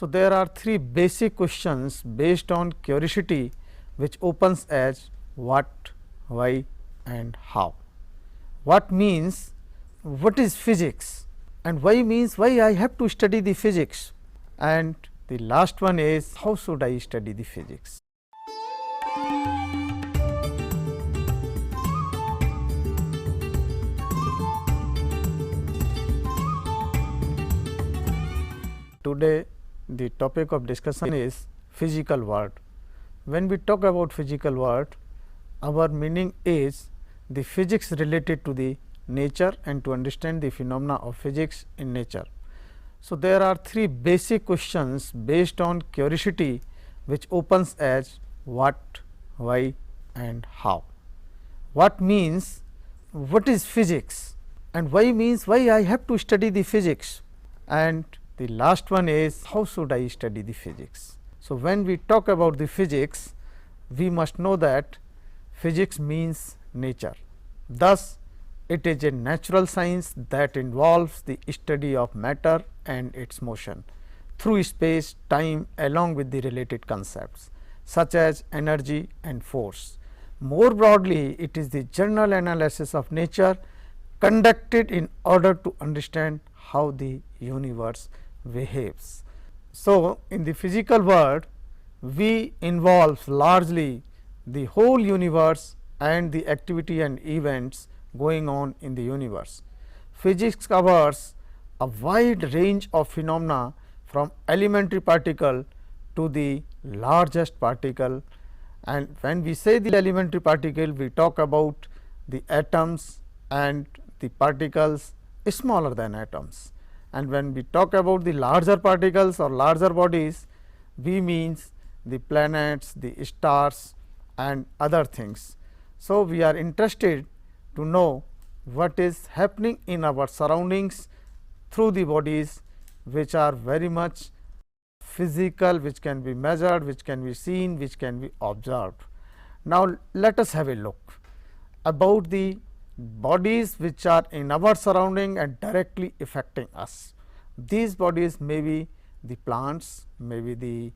So, there are three basic questions based on curiosity which opens as what, why and how. What means what is physics, and why means why I have to study the physics, and the last one is how should I study the physics. Today the topic of discussion is physical world. When we talk about physical world, our meaning is the physics related to the nature and to understand the phenomena of physics in nature. So, there are three basic questions based on curiosity which opens as what, why and how. What means what is physics, and why means why I have to study the physics, and the last one is how should I study the physics. So, when we talk about the physics, we must know that physics means nature. Thus, it is a natural science that involves the study of matter and its motion through space, time along with the related concepts such as energy and force. More broadly, it is the general analysis of nature conducted in order to understand how the universe behaves. So, in the physical world, we involve largely the whole universe and the activity and events going on in the universe. Physics covers a wide range of phenomena from elementary particle to the largest particle, and when we say the elementary particle, we talk about the atoms and the particles smaller than atoms, and when we talk about the larger particles or larger bodies, we means the planets, the stars and other things. So, we are interested to know what is happening in our surroundings through the bodies which are very much physical, which can be measured, which can be seen, which can be observed. Now, let us have a look about the bodies which are in our surrounding and directly affecting us. These bodies may be the plants, may be the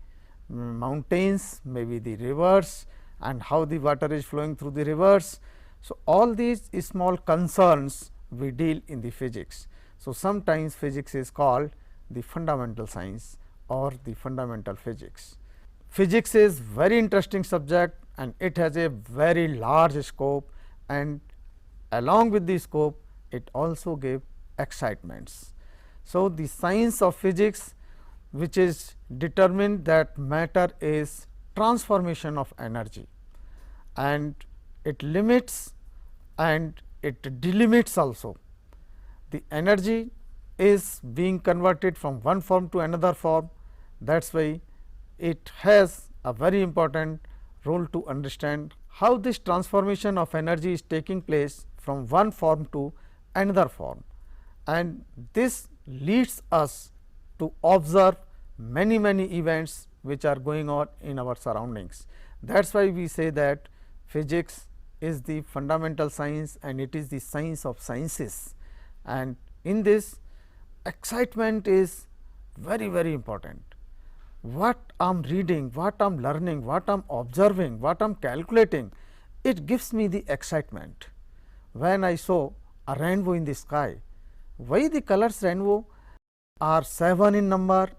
mountains, may be the rivers, and how the water is flowing through the rivers. So, all these small concerns we deal in the physics. So, sometimes physics is called the fundamental science or the fundamental physics. Physics is very interesting subject and it has a very large scope, and along with the scope it also gives excitements. So, the science of physics which is determined that matter is transformation of energy, and it limits and it delimits also. The energy is being converted from one form to another form. That is why it has a very important role to understand how this transformation of energy is taking place from one form to another form, and this leads us to observe many events which are going on in our surroundings. That is why we say that physics is the fundamental science and it is the science of sciences, and in this excitement is very important. What I am reading, what I am learning, what I am observing, what I am calculating, it gives me the excitement. When I saw a rainbow in the sky, why the colors rainbow are 7 in number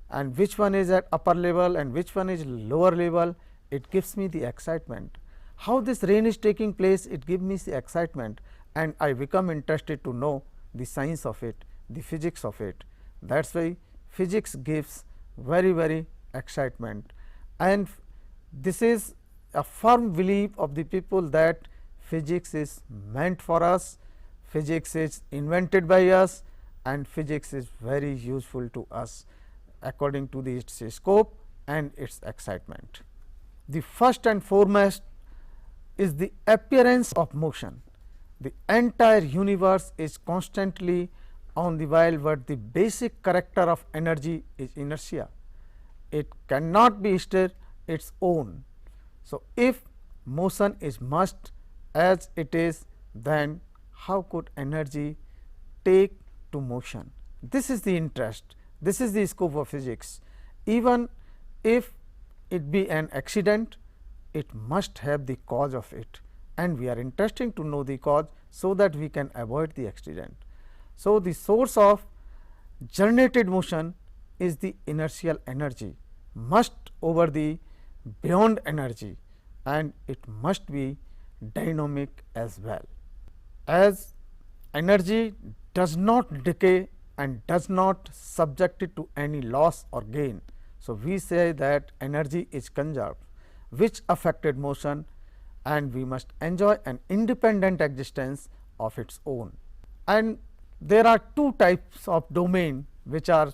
and which one is at upper level and which one is lower level, it gives me the excitement. How this rain is taking place, it gives me the excitement, and I become interested to know the science of it, the physics of it. That is why physics gives very excitement, and this is a firm belief of the people that physics is meant for us, physics is invented by us, and physics is very useful to us according to its scope and its excitement. The first and foremost is the appearance of motion. The entire universe is constantly on the while, but the basic character of energy is inertia. It cannot be still its own. So, if motion is must as it is, then how could energy take to motion? This is the interest, this is the scope of physics. even if it be an accident, it must have the cause of it, and we are interested to know the cause, so that we can avoid the accident. So, the source of generated motion is the inertial energy, must over the beyond energy, and it must be dynamic as well. As energy does not decay and does not subject it to any loss or gain. So, we say that energy is conserved, which affected motion, and we must enjoy an independent existence of its own. And there are two types of domain which are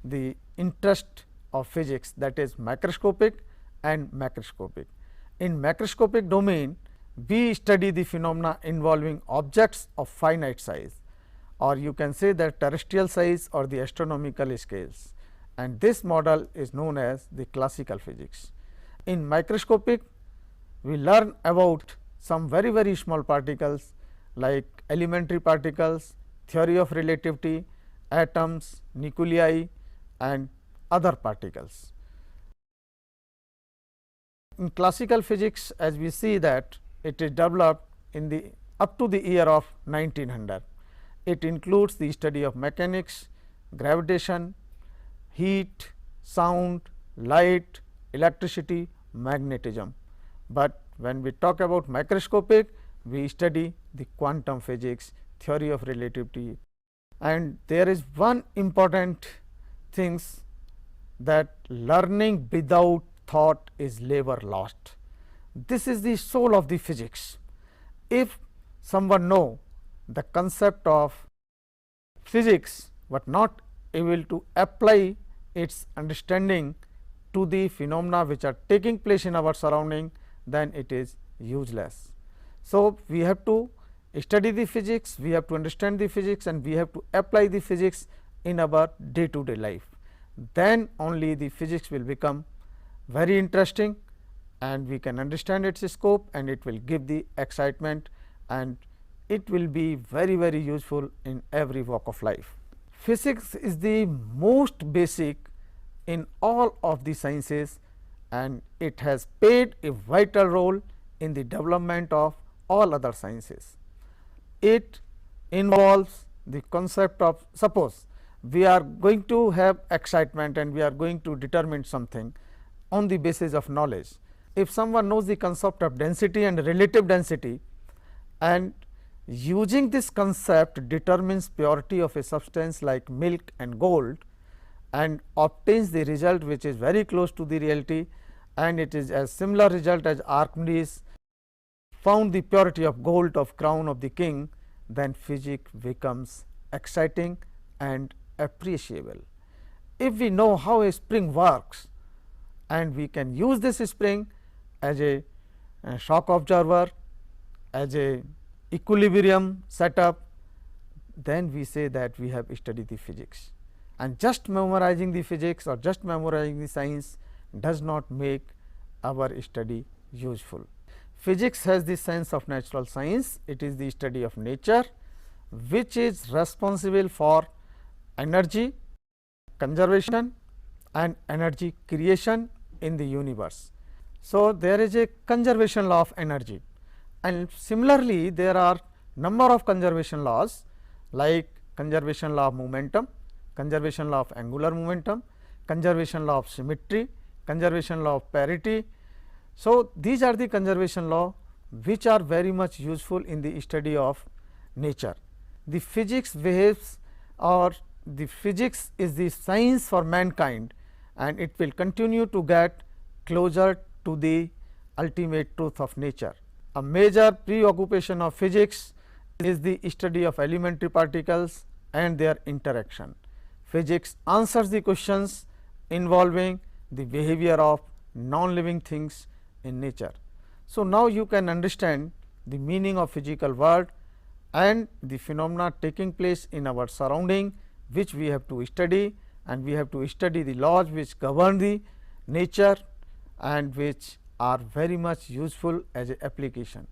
the interest of physics, that is microscopic and macroscopic. In macroscopic domain, we study the phenomena involving objects of finite size, or you can say that terrestrial size or the astronomical scales, and this model is known as the classical physics. In microscopic, we learn about some very small particles like elementary particles, theory of relativity, atoms, nuclei, and other particles. In classical physics, as we see that it is developed in the up to the year of 1900. It includes the study of mechanics, gravitation, heat, sound, light, electricity, magnetism. But when we talk about microscopic, we study the quantum physics, theory of relativity, and there is one important things, that learning without thought is labor lost. This is the soul of the physics. If someone know the concept of physics, but not able to apply its understanding to the phenomena which are taking place in our surrounding, then it is useless. So, we have to study the physics, we have to understand the physics, and we have to apply the physics in our day to day life. Then only the physics will become very interesting, and we can understand its scope, and it will give the excitement, and it will be very useful in every walk of life. Physics is the most basic in all of the sciences, and it has played a vital role in the development of all other sciences. It involves the concept of, suppose we are going to have excitement and we are going to determine something on the basis of knowledge. If someone knows the concept of density and relative density, and using this concept determines purity of a substance like milk and gold, and obtains the result which is very close to the reality, and it is a similar result as Archimedes found the purity of gold of crown of the king, then physics becomes exciting and appreciable. If we know how a spring works, and we can use this spring as a shock observer, as a equilibrium setup, then we say that we have studied the physics. And just memorizing the physics or just memorizing the science does not make our study useful. Physics has the sense of natural science. It is the study of nature, which is responsible for energy conservation and energy creation in the universe. So, there is a conservation law of energy, and similarly there are number of conservation laws like conservation law of momentum, conservation law of angular momentum, conservation law of symmetry, conservation law of parity. So, these are the conservation law which are very much useful in the study of nature. The physics behaves, or the physics is the science for mankind, and it will continue to get closer to the ultimate truth of nature. A major preoccupation of physics is the study of elementary particles and their interaction. Physics answers the questions involving the behavior of non-living things in nature. So, now you can understand the meaning of physical world and the phenomena taking place in our surrounding, which we have to study, and we have to study the laws which govern the nature and which are very much useful as a application.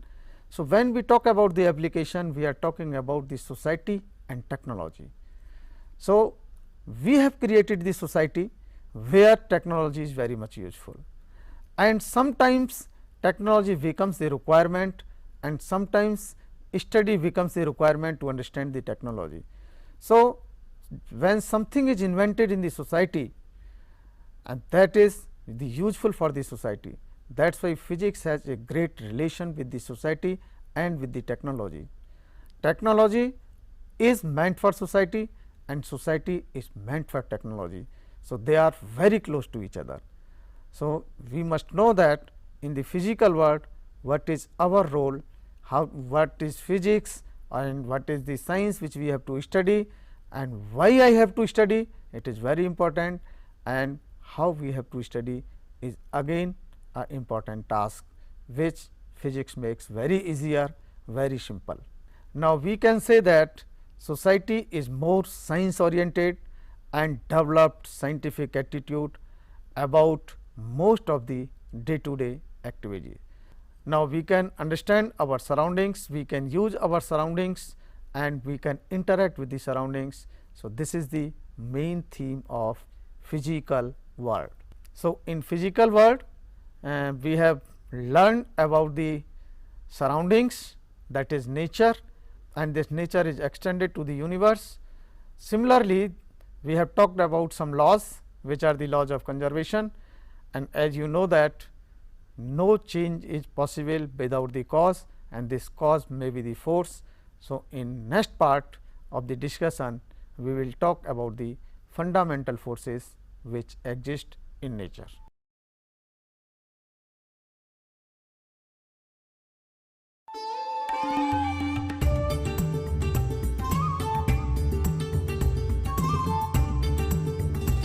So, when we talk about the application, we are talking about the society and technology. So, we have created the society where technology is very much useful, and sometimes technology becomes the requirement, and sometimes study becomes the requirement to understand the technology. So, when something is invented in the society, and that is the useful for the society, that is why physics has a great relation with the society and with the technology. Technology is meant for society and society is meant for technology. So, they are very close to each other. So, we must know that in the physical world what is our role, how, what is physics and what is the science which we have to study, and why I have to study, it is very important, and how we have to study is again an important task, which physics makes very easier, very simple. Now, we can say that society is more science oriented and developed scientific attitude about most of the day to day activities. Now, we can understand our surroundings, we can use our surroundings and we can interact with the surroundings. So, this is the main theme of physical world. So, in physical world we have learned about the surroundings, that is nature, and this nature is extended to the universe. Similarly, we have talked about some laws which are the laws of conservation, and as you know that no change is possible without the cause, and this cause may be the force. So, in next part of the discussion we will talk about the fundamental forces which exist in nature.